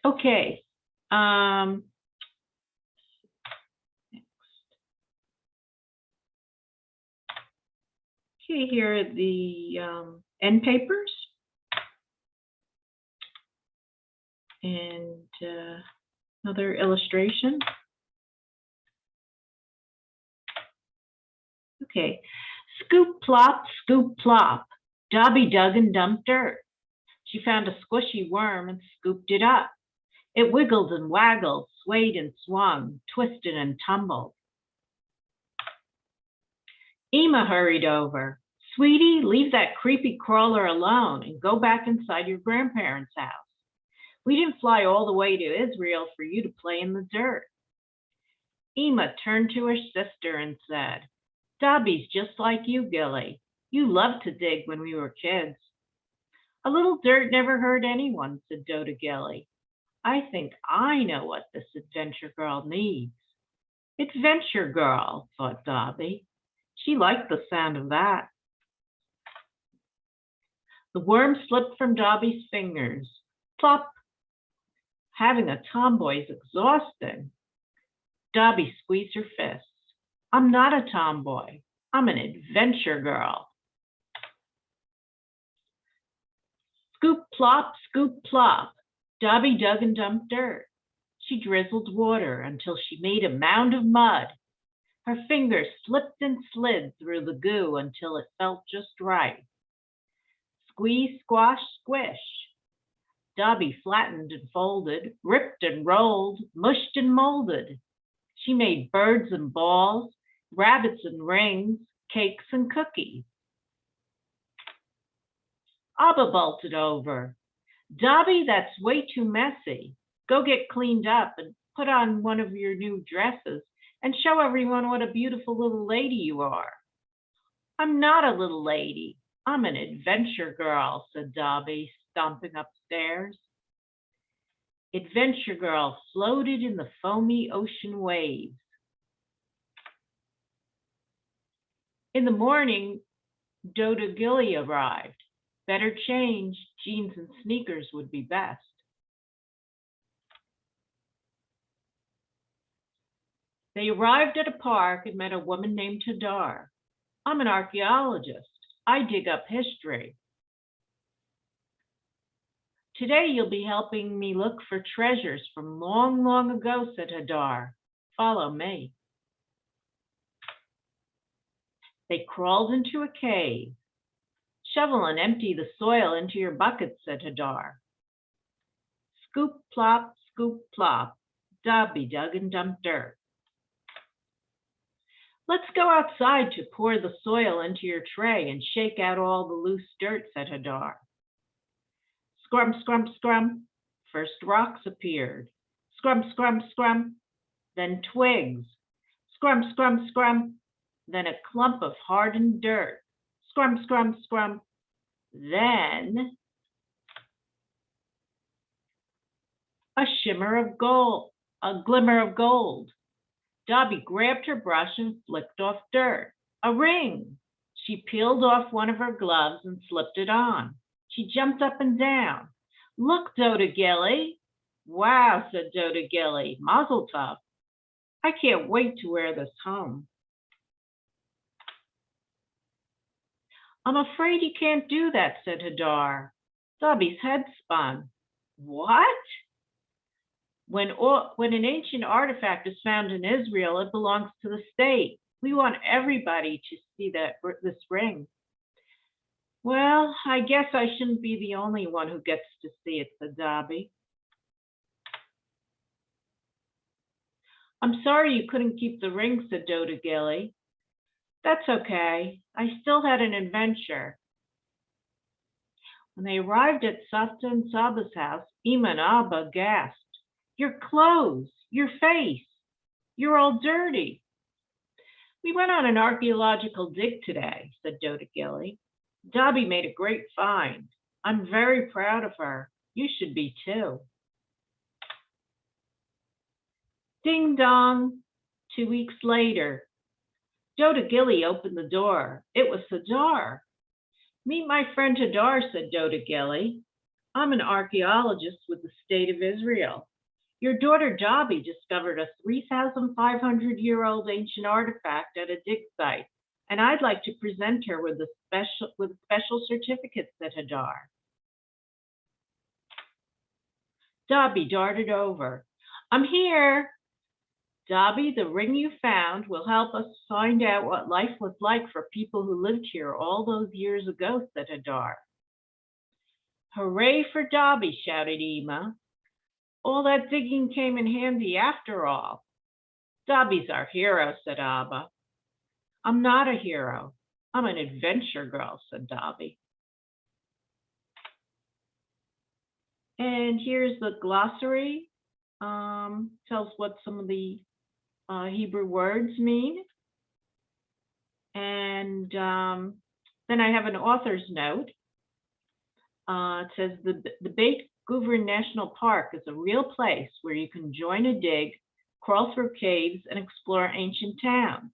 Okay. Okay, here are the end papers. And another illustration. Okay. Scoop, plop, Dabi dug and dumped dirt. She found a squishy worm and scooped it up. It wiggled and waggled, swayed and swung, twisted and tumbled. Ema hurried over. Sweetie, leave that creepy crawler alone and go back inside your grandparents' house. We didn't fly all the way to Israel for you to play in the dirt. Ema turned to her sister and said, Dabi's just like you, Gilly. You loved to dig when we were kids. A little dirt never hurt anyone, said Doda Gilly. I think I know what this adventure girl needs. Adventure girl, thought Dabi. She liked the sound of that. The worm slipped from Dabi's fingers. Plop! Having a tomboy is exhausting. Dabi squeezed her fists. I'm not a tomboy. I'm an adventure girl. Scoop, plop, Dabi dug and dumped dirt. She drizzled water until she made a mound of mud. Her fingers slipped and slid through the goo until it felt just right. Squeeze, squash, squish. Dabi flattened and folded, ripped and rolled, mushed and molded. She made birds and balls, rabbits and rings, cakes and cookies. Abba bolted over. Dabi, that's way too messy. Go get cleaned up and put on one of your new dresses and show everyone what a beautiful little lady you are. I'm not a little lady. I'm an adventure girl, said Dabi, stomping upstairs. Adventure girl floated in the foamy ocean waves. In the morning, Doda Gilly arrived. Better change, jeans and sneakers would be best. They arrived at a park and met a woman named Hadar. I'm an archaeologist. I dig up history. Today you'll be helping me look for treasures from long, long ago, said Hadar. Follow me. They crawled into a cave. Shovel and empty the soil into your bucket, said Hadar. Scoop, plop, Dabi dug and dumped dirt. Let's go outside to pour the soil into your tray and shake out all the loose dirt, said Hadar. Scrum, scrum, scrum. First rocks appeared. Scrum, scrum, scrum. Then twigs. Scrum, scrum, scrum. Then a clump of hardened dirt. Scrum, scrum, scrum. Then a shimmer of gold, a glimmer of gold. Dabi grabbed her brush and flicked off dirt. A ring. She peeled off one of her gloves and slipped it on. She jumped up and down. Look, Doda Gilly. Wow, said Doda Gilly. Mazel tov. I can't wait to wear this home. I'm afraid you can't do that, said Hadar. Dabi's head spun. What? When an ancient artifact is found in Israel, it belongs to the state. We want everybody to see this ring. Well, I guess I shouldn't be the only one who gets to see it, said Dabi. I'm sorry you couldn't keep the ring, said Doda Gilly. That's okay. I still had an adventure. When they arrived at Savta and Saba's house, Ema and Abba gasped. Your clothes, your face, you're all dirty. We went on an archaeological dig today, said Doda Gilly. Dabi made a great find. I'm very proud of her. You should be too. Ding dong. 2 weeks later. Doda Gilly opened the door. It was Hadar. Meet my friend Hadar, said Doda Gilly. I'm an archaeologist with the State of Israel. Your daughter Dabi discovered a 3,500-year-old ancient artifact at a dig site, and I'd like to present her with a special certificate, said Hadar. Dabi darted over. I'm here. Dabi, the ring you found will help us find out what life was like for people who lived here all those years ago, said Hadar. Hooray for Dabi, shouted Ema. All that digging came in handy after all. Dabi's our hero, said Abba. I'm not a hero. I'm an adventure girl, said Dabi. And here's the glossary. Tells what some of the Hebrew words mean. And then I have an author's note. It says the Beit Guvrin National Park is a real place where you can join a dig, crawl through caves, and explore ancient towns.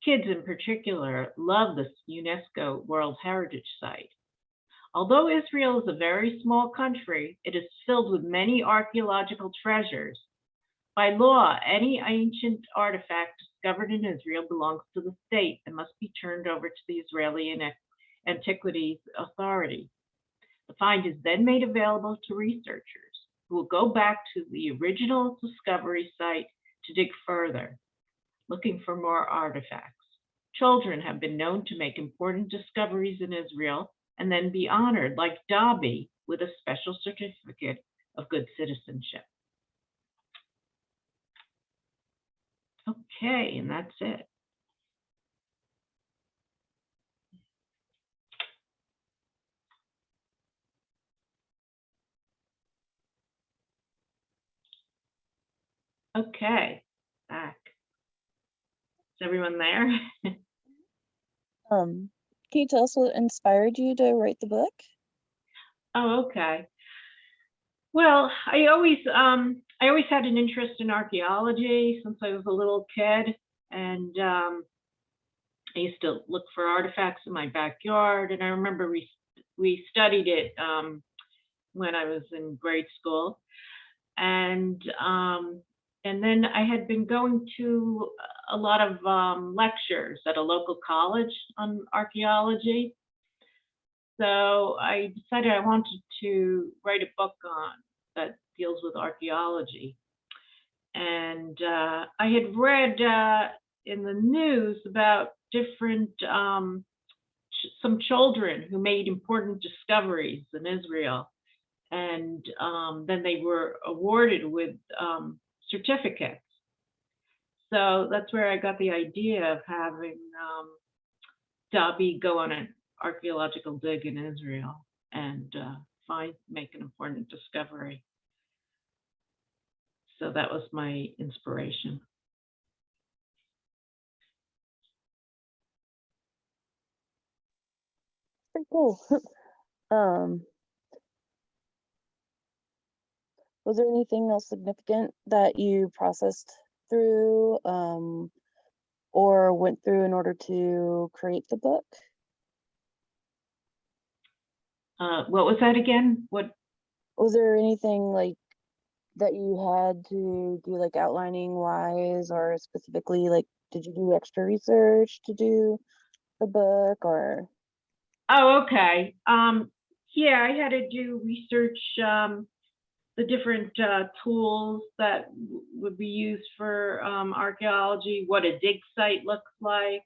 Kids in particular love this UNESCO World Heritage Site. Although Israel is a very small country, it is filled with many archaeological treasures. By law, any ancient artifact discovered in Israel belongs to the state and must be turned over to the Israeli Antiquities Authority. The find is then made available to researchers who will go back to the original discovery site to dig further, looking for more artifacts. Children have been known to make important discoveries in Israel and then be honored, like Dabi, with a special certificate of good citizenship. Okay, and that's it. Okay, back. Is everyone there? Can you tell us what inspired you to write the book? Oh, okay. Well, I always had an interest in archaeology since I was a little kid, and I used to look for artifacts in my backyard. And I remember we studied it when I was in grade school, and then I had been going to a lot of lectures at a local college on archaeology. So I decided I wanted to write a book that deals with archaeology. And I had read in the news about different, some children who made important discoveries in Israel. And then they were awarded with certificates. So that's where I got the idea of having Dabi go on an archaeological dig in Israel and make an important discovery. So that was my inspiration. Pretty cool. Was there anything else significant that you processed through or went through in order to create the book? What was that again? What was there anything like that you had to do, like outlining wise, or specifically, like, did you do extra research to do the book, or? Oh, okay. Yeah, I had to do research, the different tools that would be used for archaeology, what a dig site looks like.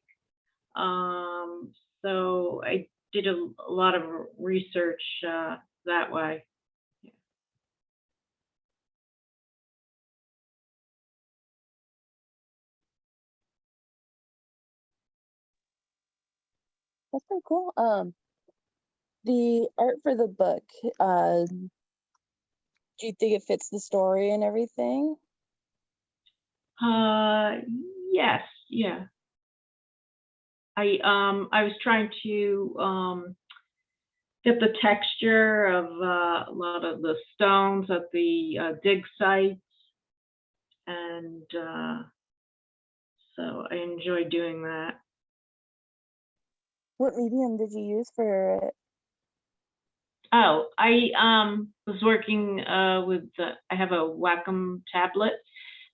So I did a lot of research that way. That's pretty cool. The art for the book, do you think it fits the story and everything? Yes, yeah. I was trying to get the texture of a lot of the stones at the dig sites, and so I enjoyed doing that. What medium did you use for it? Oh, I was working with I have a Wacom tablet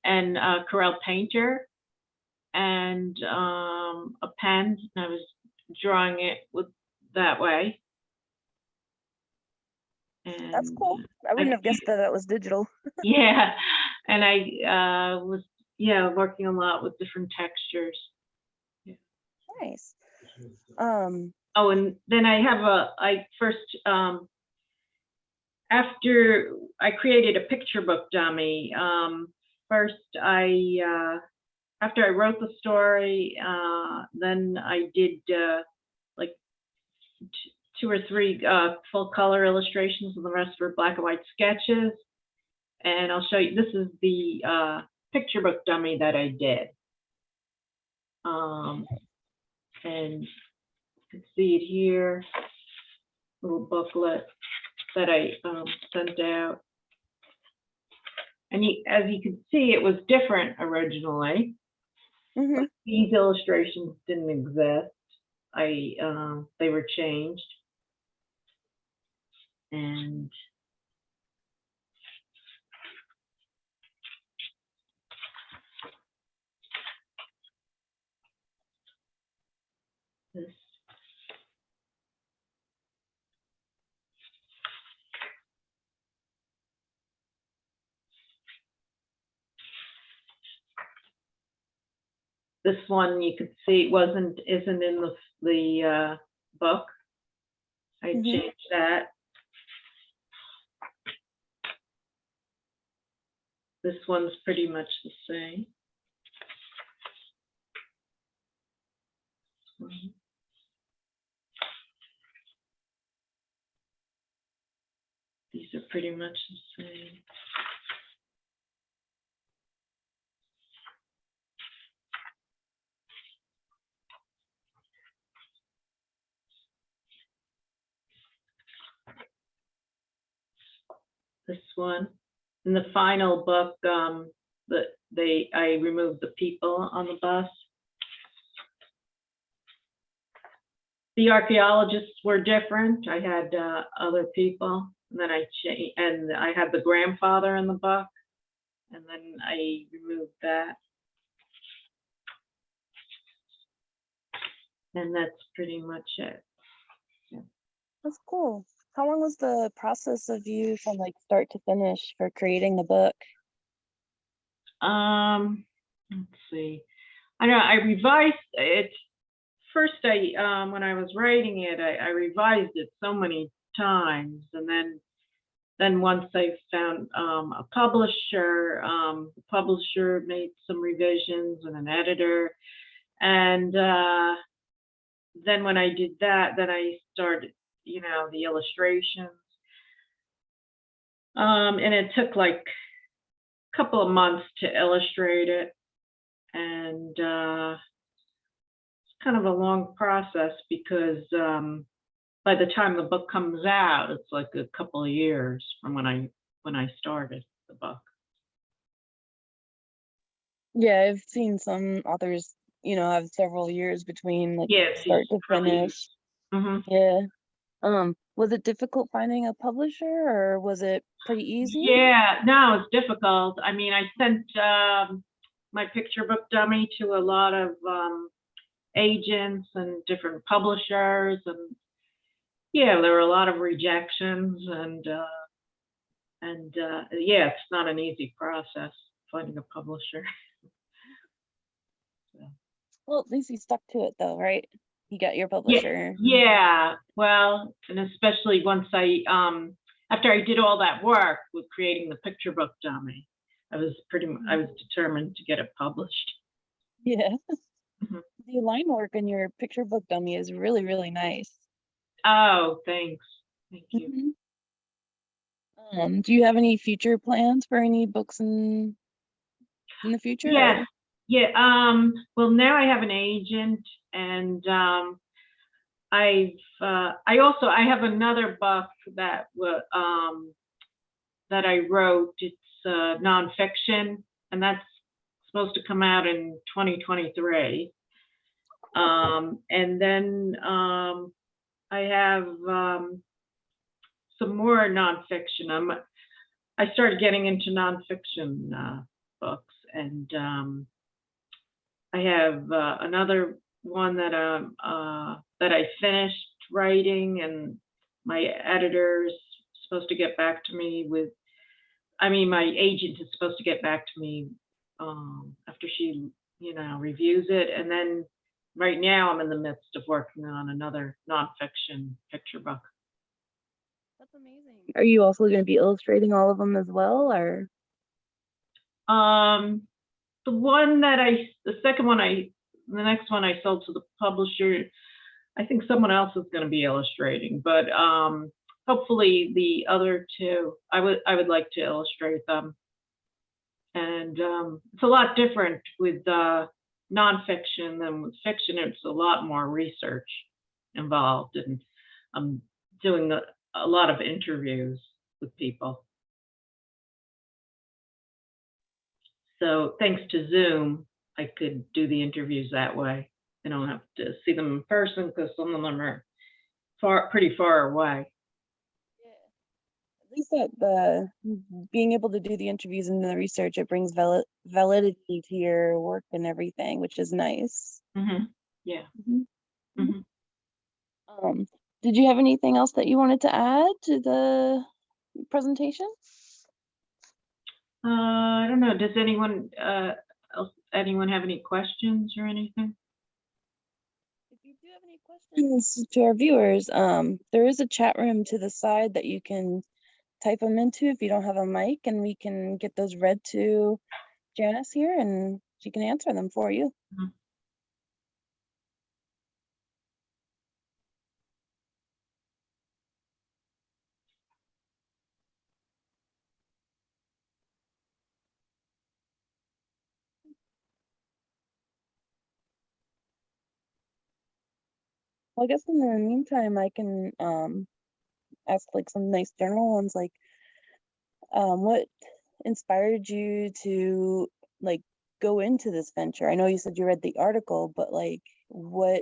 and Corel Painter and a pen. And I was drawing it with that way. And That's cool. I wouldn't have guessed that that was digital. yeah, and I was working a lot with different textures. Nice. Oh, and then I first after I created a picture book dummy. First, after I wrote the story, then I did like 2 or 3 full color illustrations, and the rest were black and white sketches. And I'll show you. This is the picture book dummy that I did. And you can see it here, little booklet that I sent out. And as you can see, it was different originally. Mm-hmm. These illustrations didn't exist. They were changed. And this one you could see isn't in the book. I changed that. This one's pretty much the same. These are pretty much the same. This one. In the final book, I removed the people on the bus. The archaeologists were different. I had other people, and then I had the grandfather in the book, and then I removed that. And that's pretty much it. Yeah. That's cool. How long was the process of you from like start to finish for creating the book? Let's see. I know I revised it. First, when I was writing it, I revised it so many times, and then once I found a publisher, the publisher made some revisions and an editor, and then when I did that, then I started, the illustrations, and it took like a couple of months to illustrate it, and kind of a long process because by the time the book comes out, it's like a couple of years from when I started the book. Yeah, I've seen some authors, have several years between like start to finish. Yeah. Was it difficult finding a publisher, or was it pretty easy? Yeah, no, it's difficult. I mean, I sent my picture book dummy to a lot of agents and different publishers, and there were a lot of rejections, and it's not an easy process finding a publisher. So. Well, at least you stuck to it though, right? You got your publisher. Yeah. Well, and especially once after I did all that work with creating the picture book dummy, I was determined to get it published. Yeah. The line work in your picture book dummy is really, really nice. Oh, thanks. Thank you. Do you have any future plans for any books in the future? Yes. Yeah. Well, now I have an agent, and I have another book that I wrote. It's nonfiction, and that's supposed to come out in 2023. And then I have some more nonfiction. I started getting into nonfiction books, and I have another one that I finished writing, and my editor's supposed to get back to me with. I mean, my agent is supposed to get back to me after she, reviews it, and then right now I'm in the midst of working on another nonfiction picture book. That's amazing. Are you also going to be illustrating all of them as well, or? The next one I sold to the publisher, I think someone else is going to be illustrating, but hopefully the other two, I would like to illustrate them. And it's a lot different with nonfiction than with fiction. It's a lot more research involved, and I'm doing a lot of interviews with people. So thanks to Zoom, I could do the interviews that way. I don't have to see them in person because some of them are pretty far away. Yeah. At least that being able to do the interviews and the research, it brings validity to your work and everything, which is nice. Mm-hmm. Yeah. Mm-hmm. Mm-hmm. Did you have anything else that you wanted to add to the presentation? I don't know. Does anyone have any questions or anything? If you do have any questions to our viewers, there is a chat room to the side that you can type them into if you don't have a mic, and we can get those read to Janice here, and she can answer them for you. Mm-hmm. Well, I guess in the meantime, I can ask like some nice general ones, like what inspired you to like go into this venture? I know you said you read the article, but like what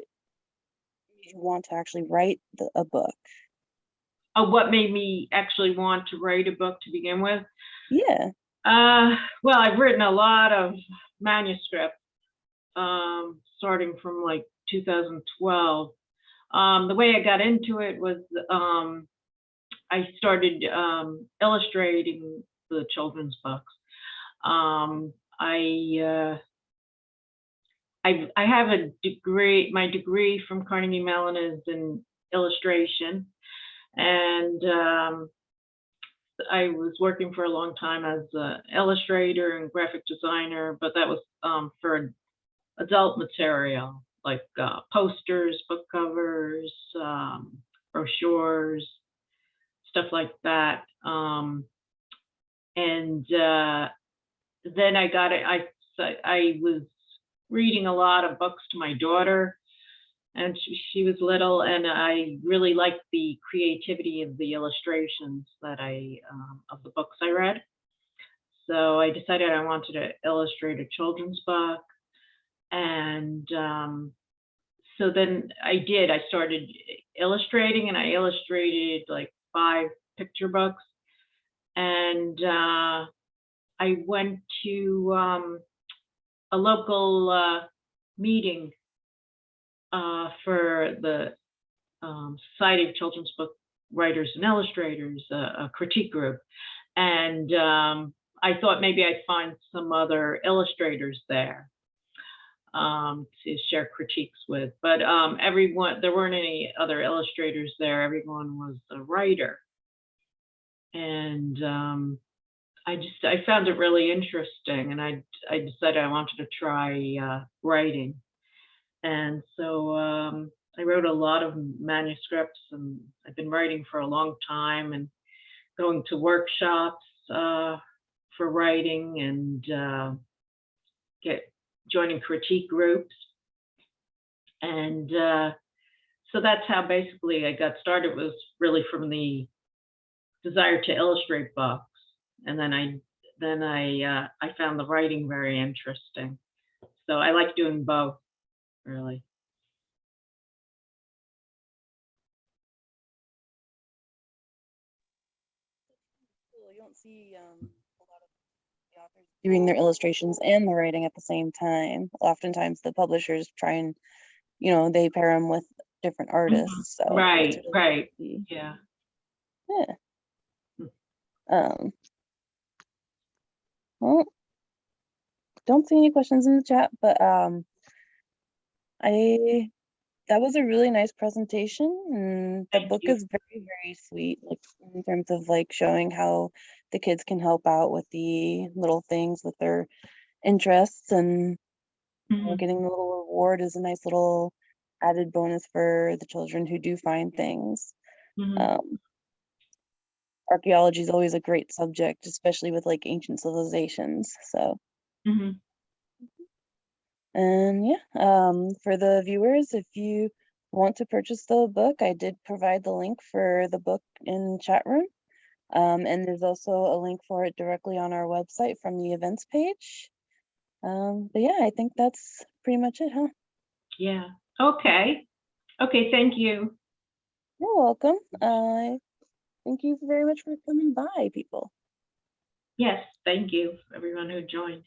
made you want to actually write a book? What made me actually want to write a book to begin with? Yeah. Well, I've written a lot of manuscripts, starting from like 2012. The way I got into it was I started illustrating the children's books. I have a degree. My degree from Carnegie Mellon is in illustration, and I was working for a long time as an illustrator and graphic designer, but that was for adult material, like posters, book covers, brochures, stuff like that. And then I was reading a lot of books to my daughter, and she was little, and I really liked the creativity of the illustrations that of the books I read. So I decided I wanted to illustrate a children's book. And so then I did. I started illustrating, and I illustrated like 5 picture books. And I went to a local meeting for the Society of Children's Book Writers and Illustrators, a critique group. And I thought maybe I'd find some other illustrators there to share critiques with. But there weren't any other illustrators there. Everyone was a writer. And I found it really interesting, and I decided I wanted to try writing. And so I wrote a lot of manuscripts, and I've been writing for a long time and going to workshops for writing, and joining critique groups. And so that's how basically I got started, was really from the desire to illustrate books. And then I found the writing very interesting. So I like doing both, really. see a lot of the authors doing their illustrations and the writing at the same time. Oftentimes the publishers try and, they pair them with different artists. So right, really right. easy. Yeah. Well, don't see any questions in the chat, but that was a really nice presentation, and the book is very, very sweet, like in terms of like showing how the kids can help out with the little things with their interests, and getting a little reward is a nice little added bonus for the children who do find things. Archaeology is always a great subject, especially with like ancient civilizations. So. And for the viewers, if you want to purchase the book, I did provide the link for the book in chat room. And there's also a link for it directly on our website from the events page. But yeah, I think that's pretty much it, huh? Yeah. Okay. Okay, thank you. You're welcome. Thank you very much for coming by, people. Yes, thank you, everyone who joined.